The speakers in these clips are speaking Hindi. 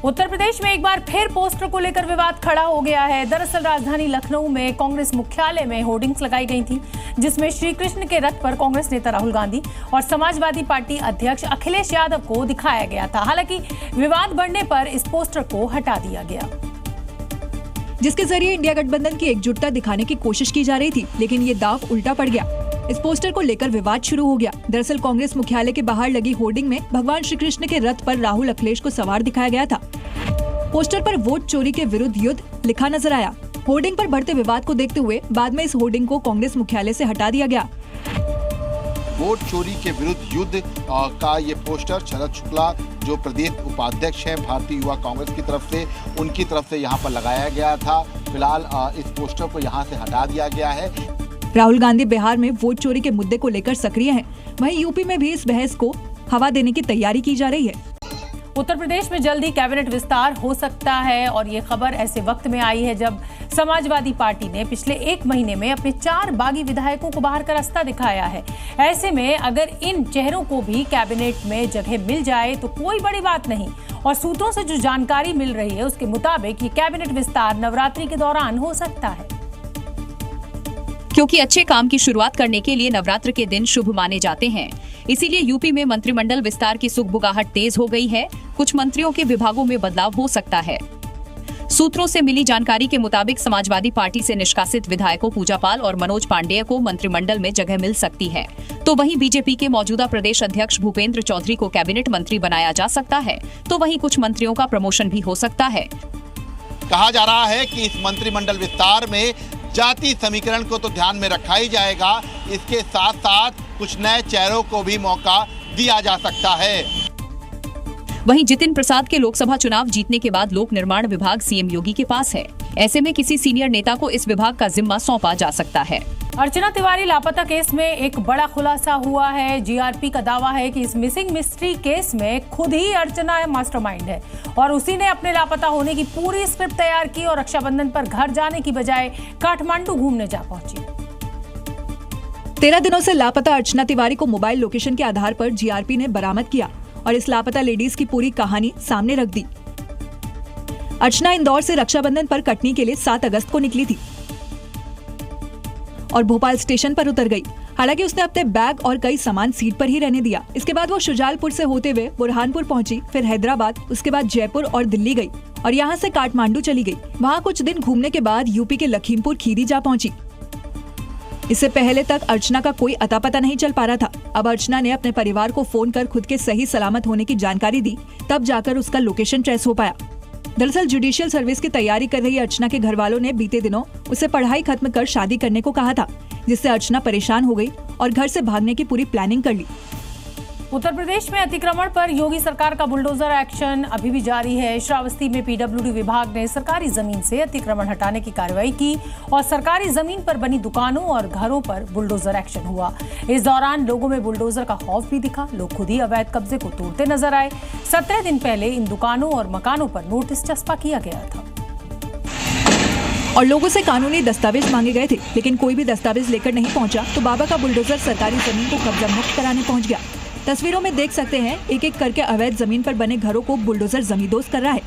उत्तर प्रदेश में एक बार फिर पोस्टर को लेकर विवाद खड़ा हो गया है। दरअसल राजधानी लखनऊ में कांग्रेस मुख्यालय में होर्डिंग्स लगाई गई थी, जिसमें श्री कृष्ण के रथ पर कांग्रेस नेता राहुल गांधी और समाजवादी पार्टी अध्यक्ष अखिलेश यादव को दिखाया गया था। हालांकि विवाद बढ़ने पर इस पोस्टर को हटा दिया गया, जिसके जरिए इंडिया गठबंधन की एकजुटता दिखाने की कोशिश की जा रही थी, लेकिन ये दांव उल्टा पड़ गया। इस पोस्टर को लेकर विवाद शुरू हो गया। दरअसल कांग्रेस मुख्यालय के बाहर लगी होर्डिंग में भगवान श्री कृष्ण के रथ पर राहुल अखिलेश को सवार दिखाया गया था। पोस्टर पर वोट चोरी के विरुद्ध युद्ध लिखा नजर आया। होर्डिंग पर बढ़ते विवाद को देखते हुए बाद में इस होर्डिंग को कांग्रेस मुख्यालय से हटा दिया गया। वोट चोरी के विरुद्ध युद्ध का ये पोस्टर शरद शुक्ला जो प्रदेश उपाध्यक्ष हैं भारतीय युवा कांग्रेस की तरफ से, उनकी तरफ से यहाँ पर लगाया गया था। फिलहाल इस पोस्टर को यहाँ से हटा दिया गया है। राहुल गांधी बिहार में वोट चोरी के मुद्दे को लेकर सक्रिय हैं। वहीं यूपी में भी इस बहस को हवा देने की तैयारी की जा रही है। उत्तर प्रदेश में जल्दी कैबिनेट विस्तार हो सकता है और ये खबर ऐसे वक्त में आई है जब समाजवादी पार्टी ने पिछले 1 महीने में अपने 4 बागी विधायकों को बाहर का रास्ता दिखाया है। ऐसे में अगर इन चेहरों को भी कैबिनेट में जगह मिल जाए तो कोई बड़ी बात नहीं। और सूत्रों से जो जानकारी मिल रही है उसके मुताबिक ये कैबिनेट विस्तार नवरात्रि के दौरान हो सकता है, क्योंकि अच्छे काम की शुरुआत करने के लिए नवरात्र के दिन शुभ माने जाते हैं। इसीलिए यूपी में मंत्रिमंडल विस्तार की सुगबुगाहट तेज हो गई है। कुछ मंत्रियों के विभागों में बदलाव हो सकता है। सूत्रों से मिली जानकारी के मुताबिक समाजवादी पार्टी से निष्कासित विधायकों पूजा पाल और मनोज पांडेय को मंत्रिमंडल में जगह मिल सकती है, तो वहीं बीजेपी के मौजूदा प्रदेश अध्यक्ष भूपेंद्र चौधरी को कैबिनेट मंत्री बनाया जा सकता है, तो वहीं कुछ मंत्रियों का प्रमोशन भी हो सकता है। कहा जा रहा है कि इस मंत्रिमंडल विस्तार में जाति समीकरण को तो ध्यान में रखा ही जाएगा, इसके साथ साथ कुछ नए चेहरों को भी मौका दिया जा सकता है। वहीं जितिन प्रसाद के लोकसभा चुनाव जीतने के बाद लोक निर्माण विभाग सीएम योगी के पास है। ऐसे में किसी सीनियर नेता को इस विभाग का जिम्मा सौंपा जा सकता है। अर्चना तिवारी लापता केस में एक बड़ा खुलासा हुआ है। जीआरपी का दावा है कि इस मिसिंग मिस्ट्री केस में खुद ही अर्चना मास्टरमाइंड है और उसी ने अपने लापता होने की पूरी स्क्रिप्ट तैयार की और रक्षाबंधन पर घर जाने की बजाय काठमांडू घूमने जा पहुंची। 13 दिनों से लापता अर्चना तिवारी को मोबाइल लोकेशन के आधार पर जीआरपी ने बरामद किया और इस लापता लेडीज की पूरी कहानी सामने रख दी। अर्चना इंदौर से रक्षाबंधन पर कटनी के लिए 7 अगस्त को निकली थी और भोपाल स्टेशन पर उतर गई। हालांकि उसने अपने बैग और कई सामान सीट पर ही रहने दिया। इसके बाद वो शुजालपुर से होते हुए बुरहानपुर पहुंची, फिर हैदराबाद, उसके बाद जयपुर और दिल्ली गई और यहाँ से काठमांडू चली गई। वहाँ कुछ दिन घूमने के बाद यूपी के लखीमपुर खीरी जा पहुंची। इससे पहले तक अर्चना का कोई अता पता नहीं चल पा रहा था। अब अर्चना ने अपने परिवार को फोन कर खुद के सही सलामत होने की जानकारी दी, तब जाकर उसका लोकेशन ट्रेस हो पाया। दरअसल जुडिशियल सर्विस की तैयारी कर रही अर्चना के घर वालों ने बीते दिनों उसे पढ़ाई खत्म कर शादी करने को कहा था, जिससे अर्चना परेशान हो गई और घर से भागने की पूरी प्लानिंग कर ली। उत्तर प्रदेश में अतिक्रमण पर योगी सरकार का बुलडोजर एक्शन अभी भी जारी है। श्रावस्ती में पीडब्ल्यूडी विभाग ने सरकारी जमीन से अतिक्रमण हटाने की कार्रवाई की और सरकारी जमीन पर बनी दुकानों और घरों पर बुलडोजर एक्शन हुआ। इस दौरान लोगों में बुलडोजर का खौफ भी दिखा। लोग खुद ही अवैध कब्जे को तोड़ते नजर आए। 17 दिन पहले इन दुकानों और मकानों पर नोटिस चस्पा किया गया था और लोगों से कानूनी दस्तावेज मांगे गए थे, लेकिन कोई भी दस्तावेज लेकर नहीं पहुंचा तो बाबा का बुलडोजर सरकारी जमीन को कब्जा मुक्त कराने पहुंच गया। तस्वीरों में देख सकते हैं एक एक करके अवैध जमीन पर बने घरों को बुलडोजर जमींदोज कर रहा है।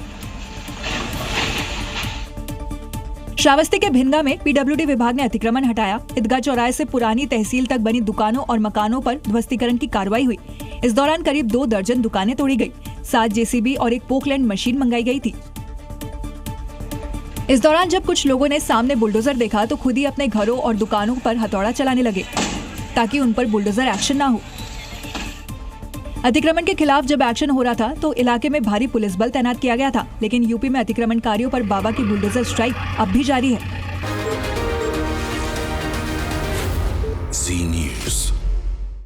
श्रावस्ती के भिनगा में पीडब्ल्यूडी विभाग ने अतिक्रमण हटाया। ईदगाह चौराहे से पुरानी तहसील तक बनी दुकानों और मकानों पर ध्वस्तीकरण की कार्रवाई हुई। इस दौरान करीब 2 दर्जन दुकानें तोड़ी गई, 7 जेसीबी और एक पोकलैंड मशीन मंगाई गई थी। इस दौरान जब कुछ लोगों ने सामने बुलडोजर देखा तो खुद ही अपने घरों और दुकानों पर हथौड़ा चलाने लगे ताकि उन पर बुलडोजर एक्शन ना हो। अतिक्रमण के खिलाफ जब एक्शन हो रहा था तो इलाके में भारी पुलिस बल तैनात किया गया था, लेकिन यूपी में अतिक्रमणकारियों पर बाबा की बुलडोजर स्ट्राइक अब भी जारी है।